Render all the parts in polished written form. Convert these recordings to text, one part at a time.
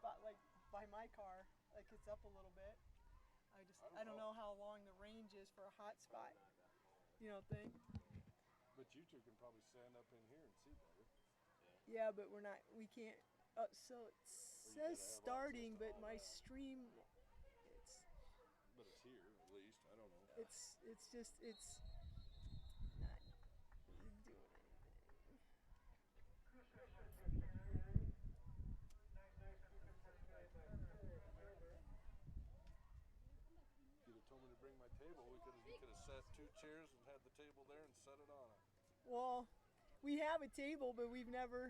spot, like by my car, like it's up a little bit. I don't know how long the range is for a hot spot. You don't think? But you two can probably stand up in here and see better. Yeah, but we can't. So it says starting, but my stream, it's. But it's here at least. I don't know. It's not doing anything. You'd have told me to bring my table. We could have set 2 chairs and had the table there and set it on it. Well, we have a table, but we've never.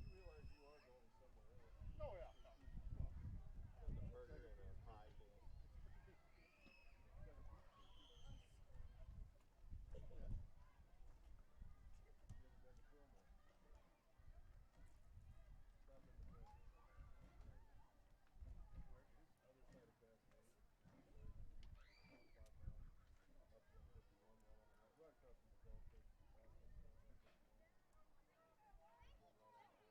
You realize you are going somewhere else. Oh yeah. The burger and a pie came. You ever been to Fillmore? Stop in the front. This other side of Cascade. There's 5 miles up 151, right across from the golf course. Last one start 151. Then right on the railroad.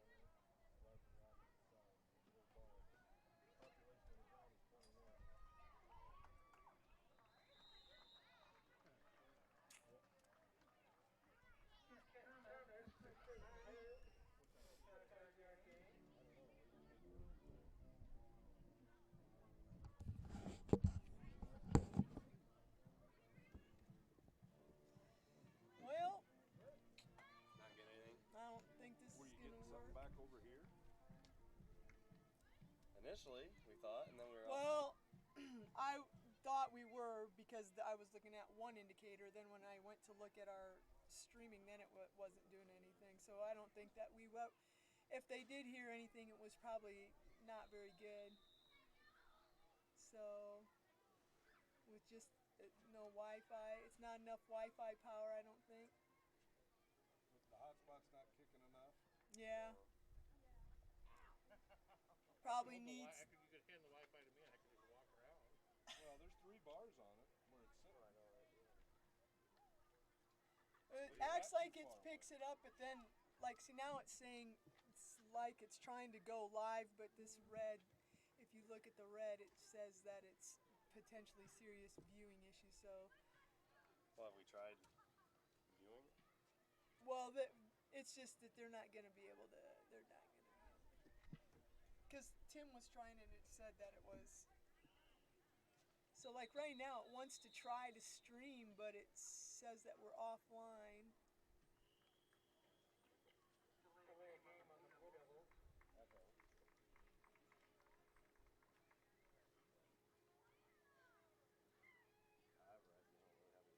Rising Rock is the south. There's a little bar. Population of the town is 21. Yep. What time is it? I don't know. Are you making it? Well, Not getting anything. I don't think this Were is you gonna getting work. something back over here? Initially, we thought, and then we were Well, I thought we were because I was looking at one indicator. Then when I went to look at our streaming, then it wasn't doing anything. So I don't think that we will. If they did hear anything, it was probably not very good. So with just no Wi-Fi, it's not enough Wi-Fi power. I don't think. The hotspot's not kicking enough. Yeah, No. probably You needs. could hand the Wi-Fi to me and I could just walk around. Well, there's 3 bars on it where it's sitting. I know, right? It Well, you're acts not like too it far picks it up, but then, like, see now it's saying it's like it's trying to go live, but this red, if you look at the red, it says that it's potentially serious viewing issues. So, Well, have we tried viewing? well, it's just that they're not gonna be able to. They're not gonna be able. Because Tim was trying and it said that it was. So like right now it wants to try to stream, but it says that we're offline. Echo.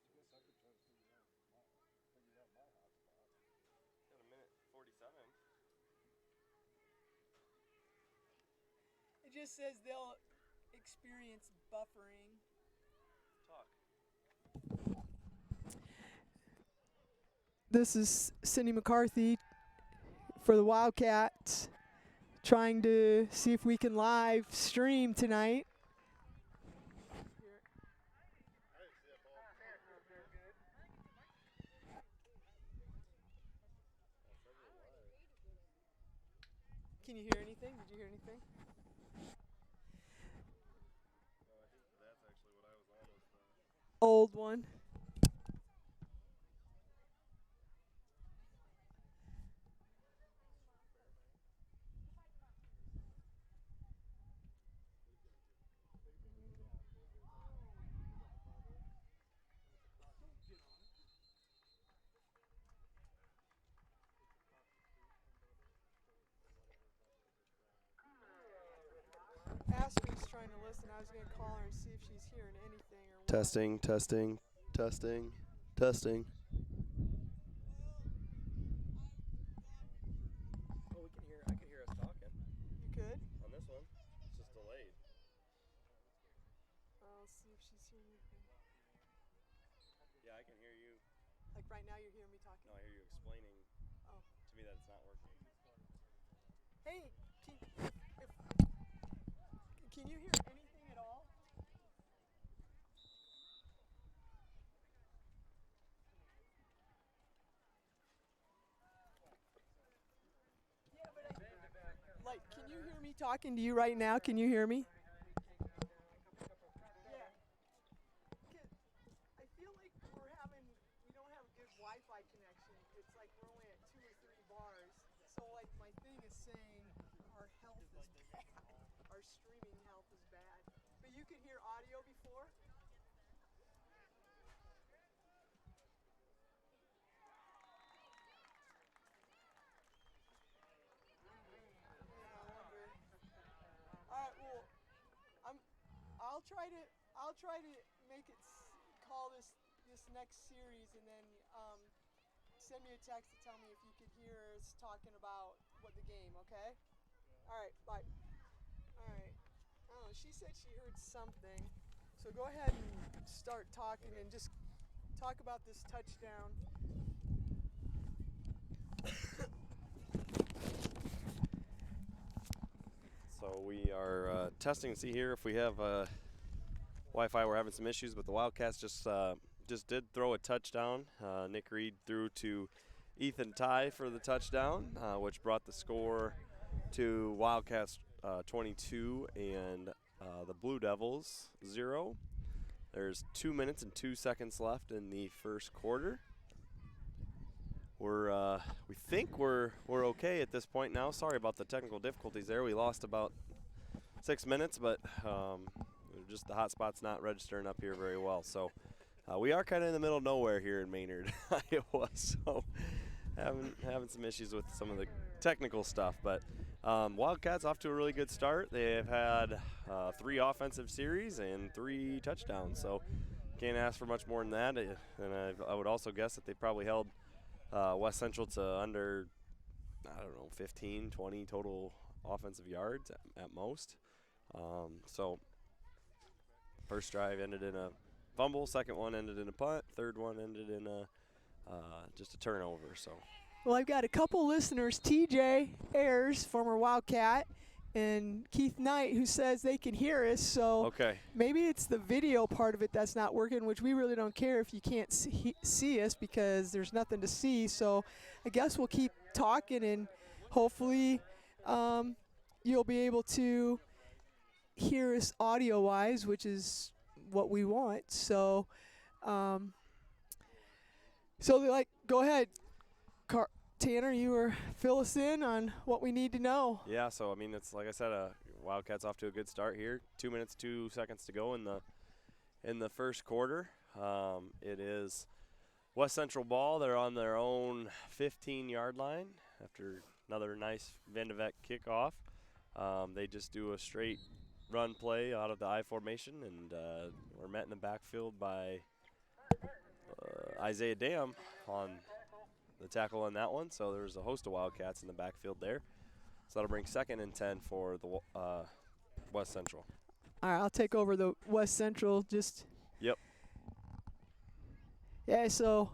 I guess I could try to figure out my hotspot. Got a minute 47. It just says they'll experience buffering. Talk. This is Cindy McCarthy for the Wildcat, trying to see if we can live stream tonight. I didn't see that ball. Can you hear anything? Did you hear anything? No, I think that's actually what I was on was the Old one. Aspen's trying to listen. I was going to call her and see if she's hearing anything or what. Testing, testing, testing, testing. Yeah, I can hear you. Like right now, you're hearing me talking. No, I hear you explaining Oh. to me that it's not working. Hey, can you hear anything at all? Yeah, but like, can you hear me talking to you right now? Can you hear me? Yeah. 'Cause I feel like we don't have a good Wi-Fi connection. It's like we're only at 2 or 3 bars. So like my thing is saying our health is bad. Our streaming health is bad. But you could hear audio before? All right, well, I'll try to make it call this next series, and then send me a text to tell me if you could hear us talking about what the game. Okay. All right. Bye. All right. I don't know. She said she heard something, so go ahead and start talking and just talk about this touchdown. So we are testing to see here if we have Wi-Fi. We're having some issues, but the Wildcats just did throw a touchdown. Nick Reed threw to Ethan Ty for the touchdown, which brought the score to Wildcats 22 and the Blue Devils 0. There's 2 minutes and 2 seconds left in the first quarter. We think we're okay at this point now. Sorry about the technical difficulties there. We lost about 6 minutes, but just the hotspot's not registering up here very well. So we are kind of in the middle of nowhere here in Maynard, Iowa. So having some issues with some of the technical stuff, but Wildcats off to a really good start. They have had 3 offensive series and 3 touchdowns. So can't ask for much more than that. And I would also guess that they probably held West Central to under, 15, 20 total offensive yards at most. So first drive ended in a fumble, second one ended in a punt, third one ended in just a turnover. So. Well, I've got a couple listeners, TJ Ayers, former Wildcat, and Keith Knight, who says they can hear us. So okay. Maybe it's the video part of it that's not working, which we really don't care if you can't see us because there's nothing to see. So I guess we'll keep talking, and hopefully you'll be able to hear us audio-wise, which is what we want. So, go ahead. Tanner, you were fill us in on what we need to know. Yeah, so it's like I said, Wildcats off to a good start here. 2 minutes, 2 seconds to go in the first quarter. It is West Central ball. They're on their own 15-yard line after another nice Van de Veck kickoff. They just do a straight run play out of the I formation, and we're met in the backfield by Isaiah Dam on the tackle on that one. So there's a host of Wildcats in the backfield there. So that'll bring 2nd and 10 for the West Central. All right, I'll take over the West Central. Yep. Yeah, so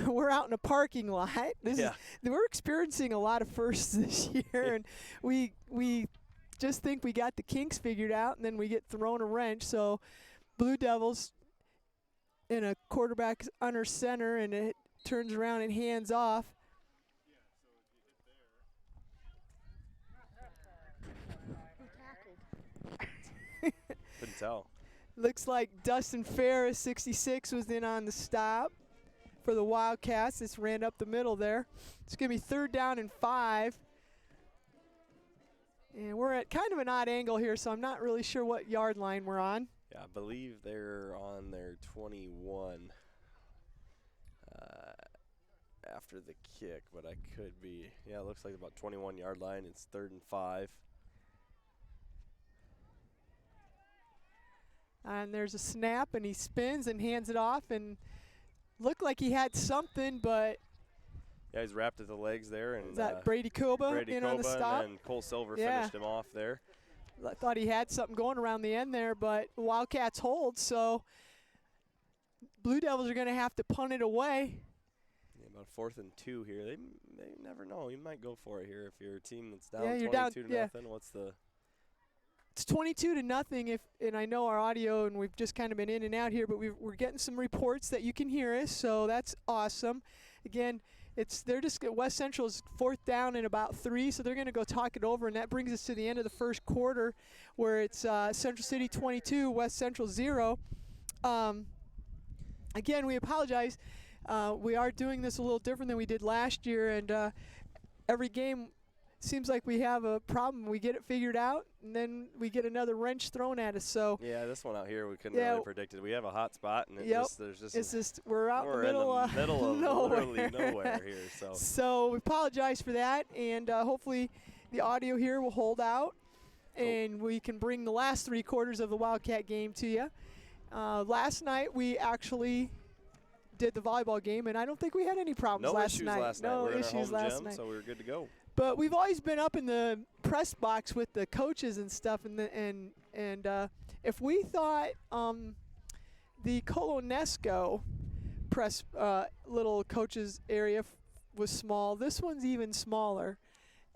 we're out in a parking lot. We're experiencing a lot of firsts this year, and we just think we got the kinks figured out, and then we get thrown a wrench. So Blue Devils in a quarterback under center, and it turns around and hands off. Couldn't tell. Looks like Dustin Ferris, 66, was in on the stop for the Wildcats. This ran up the middle there. It's going to be 3rd down and 5. And we're at kind of an odd angle here, so I'm not really sure what yard line we're on. Yeah, I believe they're on their 21 after the kick, but I could be. Yeah, it looks like about 21-yard line. It's 3rd and 5. And there's a snap, and he spins and hands it off, and looked like he had something, but yeah, he's wrapped at the legs there. And is that Brady Koba in on the stop? And Cole Silver finished him off there. I thought he had something going around the end there, but Wildcats hold, so Blue Devils are going to have to punt it away. Yeah, about 4th and 2 here. They never know. You might go for it here if you're a team that's down Yeah, you're 22 down, to yeah. nothing. What's the? It's 22-0. And I know our audio, and we've just kind of been in and out here, but we're getting some reports that you can hear us, so that's awesome. Again, West Central's 4th down and about 3, so they're going to go talk it over, and that brings us to the end of the first quarter, where it's Central City 22, West Central 0. Again, we apologize. We are doing this a little different than we did last year, and every game seems like we have a problem. We get it figured out, and then we get another wrench thrown at us. So Yeah, this one out here we couldn't really predict it. We have a hot spot, and we're out in the middle of nowhere. literally nowhere here. So we apologize for that, and hopefully the audio here will hold out, and we can bring the last 3 quarters of the Wildcat game to you. Last night we actually did the volleyball game, and I don't think we had any problems last night. No issues in our home last gym, night. so we were good to go. But we've always been up in the press box with the coaches and stuff, and if we thought the Colonesco press little coaches area was small, this one's even smaller,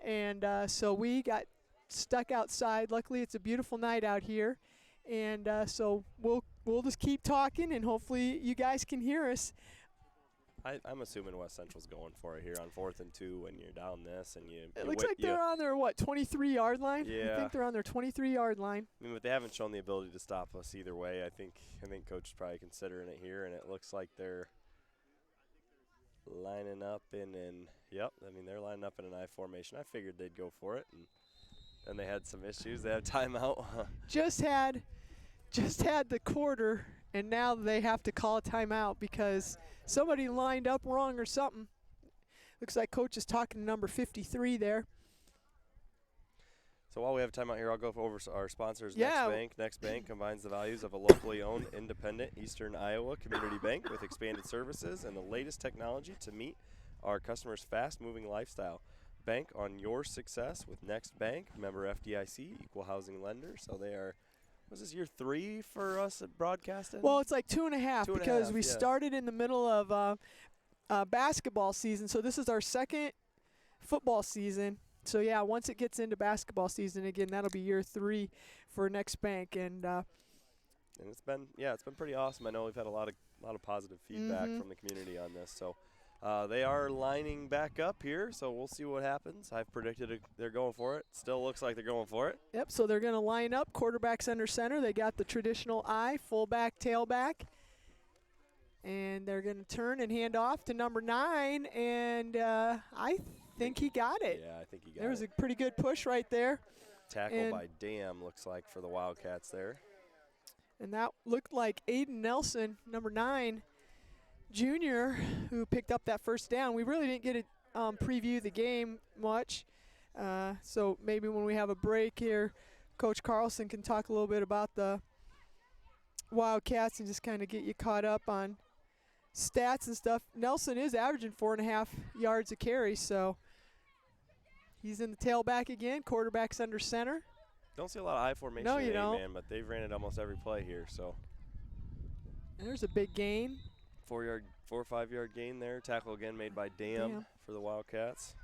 and so we got stuck outside. Luckily, it's a beautiful night out here, and so we'll just keep talking, and hopefully you guys can hear us. I'm assuming West Central's going for it here on 4th and 2 when you're down this, and It looks like they're on their 23-yard line. Yeah. I think they're on their 23-yard line. I mean, but they haven't shown the ability to stop us either way. I think Coach is probably considering it here, and it looks like they're lining up they're lining up in an I formation. I figured they'd go for it, and then they had some issues. They had timeout. Just had the quarter, and now they have to call a timeout because somebody lined up wrong or something. Looks like Coach is talking to number 53 there. So while we have time out here, I'll go over our sponsors. Yeah. Next Bank. Next Bank combines the values of a locally owned, independent Eastern Iowa community bank with expanded services and the latest technology to meet our customers' fast-moving lifestyle. Bank on your success with Next Bank, member FDIC, equal housing lender. So they are. Was this year 3 for us at broadcasting? Well, it's like 2.5 because we started in the middle of basketball season. So this is our second football season. So, yeah, once it gets into basketball season again, that'll be year 3 for Next Bank. And it's been pretty awesome. I know we've had a lot of positive feedback from the community on this. So they are lining back up here, so we'll see what happens. I've predicted they're going for it. Still looks like they're going for it. Yep, so they're going to line up, quarterbacks under center. They got the traditional I, fullback, tailback. And they're going to turn and hand off to number 9, and I think he got it. Yeah, I think he got it. There was a pretty good push right there. Tackle by Dam, looks like, for the Wildcats there. And that looked like Aiden Nelson, number 9, junior, who picked up that first down. We really didn't get to preview the game much. So maybe when we have a break here, Coach Carlson can talk a little bit about the Wildcats and just kind of get you caught up on stats and stuff. Nelson is averaging 4.5 yards a carry, so he's in the tailback again. Quarterback's under center. Don't see a lot of I formation No, you don't. man, but they've ran it almost every play here. So And there's a big gain. 4 or 5 yard gain there. Tackle again made by Dam for the Wildcats.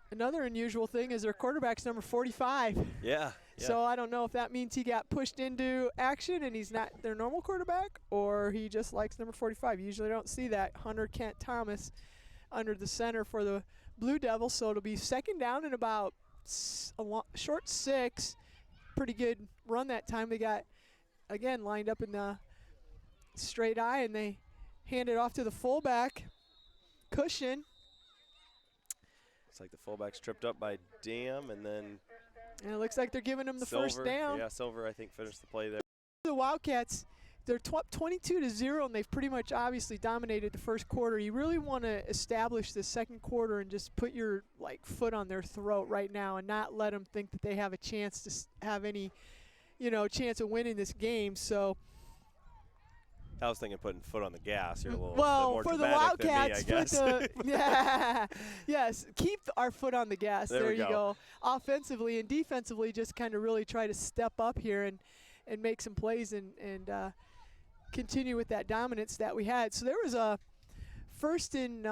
Another unusual thing is their quarterback's number 45. Yeah. So I don't know if that means he got pushed into action and he's not their normal quarterback, or he just likes number 45. Usually don't see that. Hunter Kent Thomas under the center for the Blue Devils. So it'll be second down and about short 6. Pretty good run that time. They got, again, lined up in the straight I, and they hand it off to the fullback, Cushion. Looks like the fullback's tripped up by Dam, and then And it looks like they're giving him the Silver, first down. Yeah, Silver, I think, finished the play there. The Wildcats, they're 22-0, and they've pretty much obviously dominated the first quarter. You really want to establish the second quarter and just put your foot on their throat right now and not let them think that they have a chance to have any, chance of winning this game. So I was thinking putting foot on the gas. You're a little bit Well, more for the dramatic than me, I Wildcats, guess. yeah, yes, keep our foot on the gas. There we you go. go. Offensively and defensively, just kind of really try to step up here and make some plays and continue with that dominance that we had. So there was a first and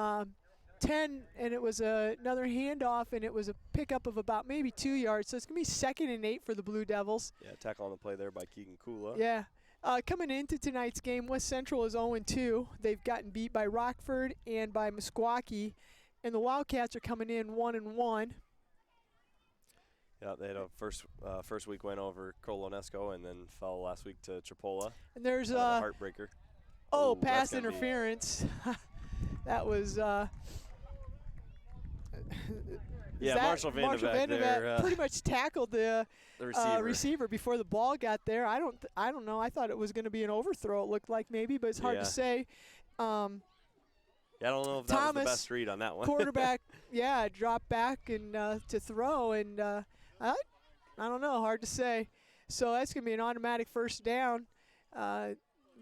10, and it was another handoff, and it was a pickup of about maybe 2 yards. So it's going to be 2nd and 8 for the Blue Devils. Yeah, tackle on the play there by Keegan Kula. Yeah. Coming into tonight's game, West Central is 0-2. They've gotten beat by Rockford and by Meskwaki, and the Wildcats are coming in 1-1. Yeah, they had a first week win over Colonesco and then fell last week to Chipola. And there's a heartbreaker. Oh, Ooh, pass that's gonna be- interference. That was Yeah, Marshall Vanderbeek there, pretty much tackled the the receiver before the ball got there. I don't know. I thought it was going to be an overthrow. It looked like maybe, but it's hard Yeah. to say. Yeah, I don't know if that was Thomas, the best read on that one. Quarterback, yeah, dropped back and to throw, and I don't know. Hard to say. So that's going to be an automatic first down.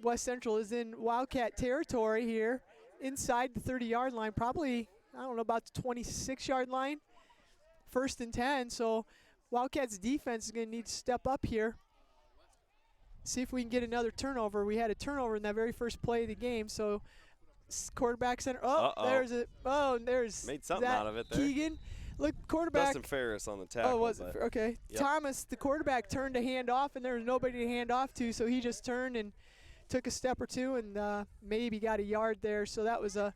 West Central is in Wildcat territory here, inside the 30-yard line, probably, I don't know, about the 26-yard line. 1st and 10, so Wildcats defense is going to need to step up here. See if we can get another turnover. We had a turnover in that very first play of the game, so quarterback center. There's Made something out of it there. Keegan. Look, quarterback. Dustin Ferris on the tackle. Oh, was it? Okay. Yep. Thomas, the quarterback, turned to hand off, and there was nobody to hand off to, so he just turned and took a step or two and maybe got a yard there. So that was a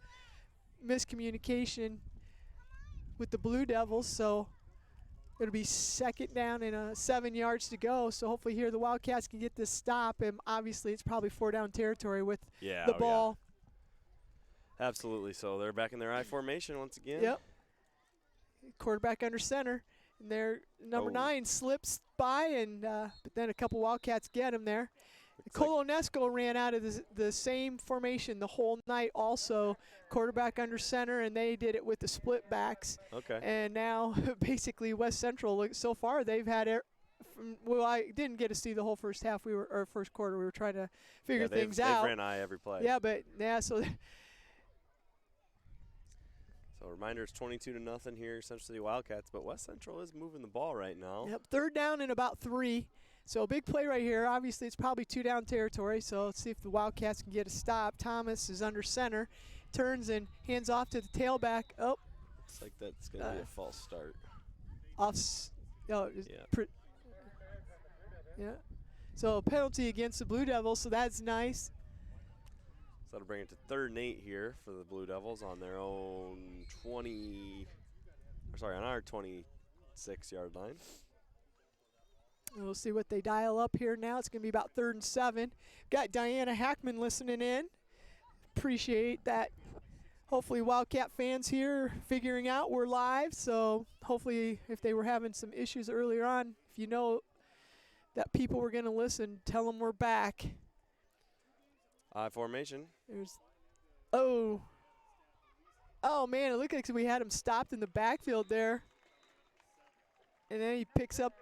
miscommunication with the Blue Devils. So it'll be 2nd down and 7 yards to go. So hopefully here the Wildcats can get this stop. And obviously it's probably 4-down territory with the ball. Yeah. Absolutely. So they're back in their I formation once again. Yep. Quarterback under center. And their number 9 slips by, and but then a couple Wildcats get him there. Colonesco ran out of the same formation the whole night also, quarterback under center, and they did it with the split backs. Okay. And now basically West Central, so far they've had well, I didn't get to see the whole first half. Or first quarter. We were trying to figure things out. They've ran I every play. Yeah, but so reminder, it's 22-0 here, Central City Wildcats, but West Central is moving the ball right now. Yep, 3rd down and about 3. So a big play right here. Obviously, it's probably 2-down territory, so let's see if the Wildcats can get a stop. Thomas is under center, turns and hands off to the tailback. Oh. Looks like that's going to be a false start. Yeah. So a penalty against the Blue Devils, so that's nice. So that'll bring it to 3rd and 8 here for the Blue Devils on their own on our 26-yard line. We'll see what they dial up here now. It's going to be about 3rd and 7. Got Diana Hackman listening in. Appreciate that. Hopefully Wildcat fans here figuring out we're live. So hopefully if they were having some issues earlier on, if you know that people were going to listen, tell them we're back. I formation. Oh, man, it looked like we had him stopped in the backfield there. And then he picks up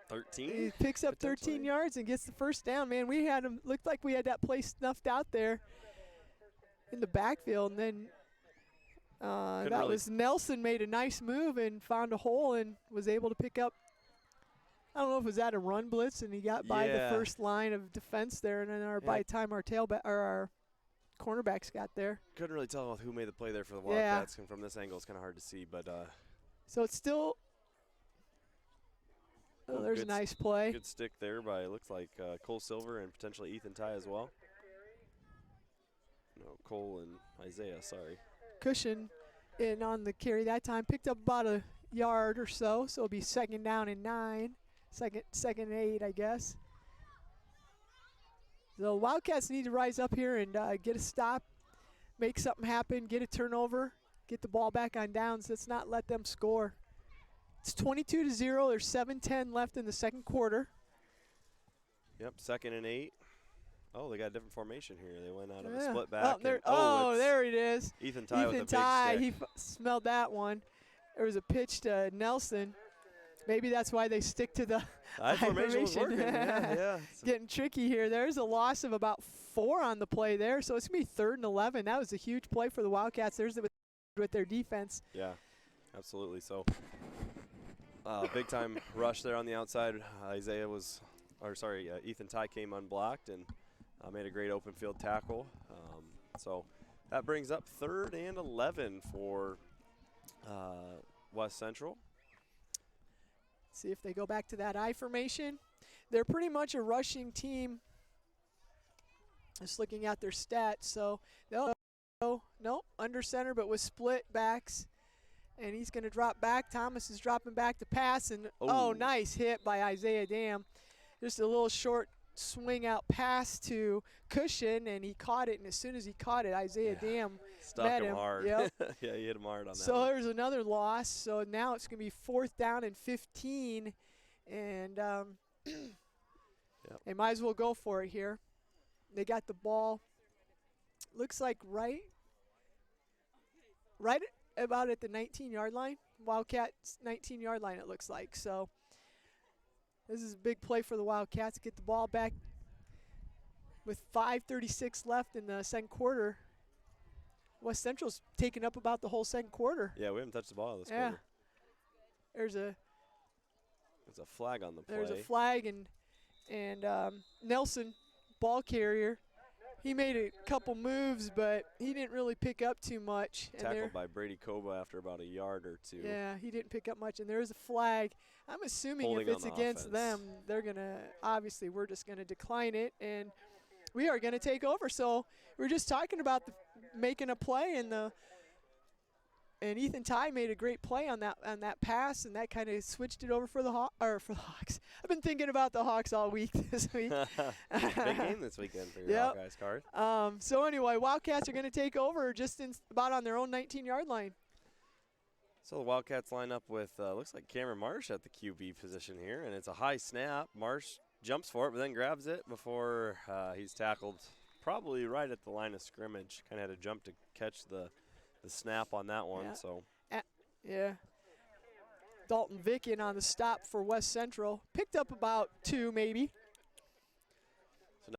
13. He picks up 13 yards and gets the first down. Man, we had him, looked like we had that play snuffed out there in the backfield. And then was Nelson made a nice move and found a hole and was able to pick up. I don't know if it was that a run blitz, and he got by the first line of defense there, and then by the time our our cornerbacks got there. Couldn't really tell who made the play there for the Wildcats, and from this angle it's kind of hard to see. But so it's still. Oh, there's a nice play. Good stick there by looks like Cole Silver and potentially Ethan Ty as well. No, Cole and Isaiah. Sorry. Cushion in on the carry that time, picked up about a yard or so. So it'll be 2nd down and 9. Second and 8, I guess. The Wildcats need to rise up here and get a stop, make something happen, get a turnover, get the ball back on downs. Let's not let them score. It's 22-0. There's 7:10 left in the 2nd quarter. Yep, 2nd and 8. Oh, they got a different formation here. They went out of a split back. There it is. Ethan Ty with a big Ty, stick. he smelled that one. There was a pitch to Nelson. Maybe that's why they stick to the I formation was working. Yeah, yeah. Getting tricky here. There's a loss of about 4 on the play there, so it's going to be 3rd and 11. That was a huge play for the Wildcats. There's with their defense. Yeah, absolutely. So big time rush there on the outside. Ethan Ty came unblocked and made a great open field tackle. So that brings up 3rd and 11 for West Central. See if they go back to that I formation. They're pretty much a rushing team. Just looking at their stats, so they'll go, nope, under center, but with split backs. And he's going to drop back. Thomas is dropping back to pass, and oh, nice hit by Isaiah Dam. Just a little short swing out pass to Cushion, and he caught it, and as soon as he caught it, Isaiah Dam stuck him hard. Yep. Yeah, he hit him hard on that. So there's another loss. So now it's going to be 4th down and 15, and they might as well go for it here. They got the ball. Looks like right about at the 19-yard line. Wildcats 19-yard line, it looks like. So this is a big play for the Wildcats. Get the ball back with 5:36 left in the second quarter. West Central's taken up about the whole second quarter. Yeah, we haven't touched the ball this quarter. There's a flag on the play. There's a flag, and Nelson, ball carrier, he made a couple moves, but he didn't really pick up too much. Tackled by Brady Koba after about a yard or two. Yeah, he didn't pick up much, and there's a flag. I'm assuming Holding if it's on the against offense. them, they're going to, obviously, we're just going to decline it, and we are going to take over. So we're just talking about making a play, and Ethan Ty made a great play on that pass, and that kind of switched it over for the Hawks. I've been thinking about the Hawks all week this week. Big game this weekend for your Hawkeyes, Card. So anyway, Wildcats are going to take over just about on their own 19-yard line. So the Wildcats line up with, looks like Cameron Marsh at the QB position here, and it's a high snap. Marsh jumps for it, but then grabs it before he's tackled probably right at the line of scrimmage. Kind of had to jump to catch the snap on that one. Yeah. So Dalton Vick in on the stop for West Central. Picked up about 2 maybe.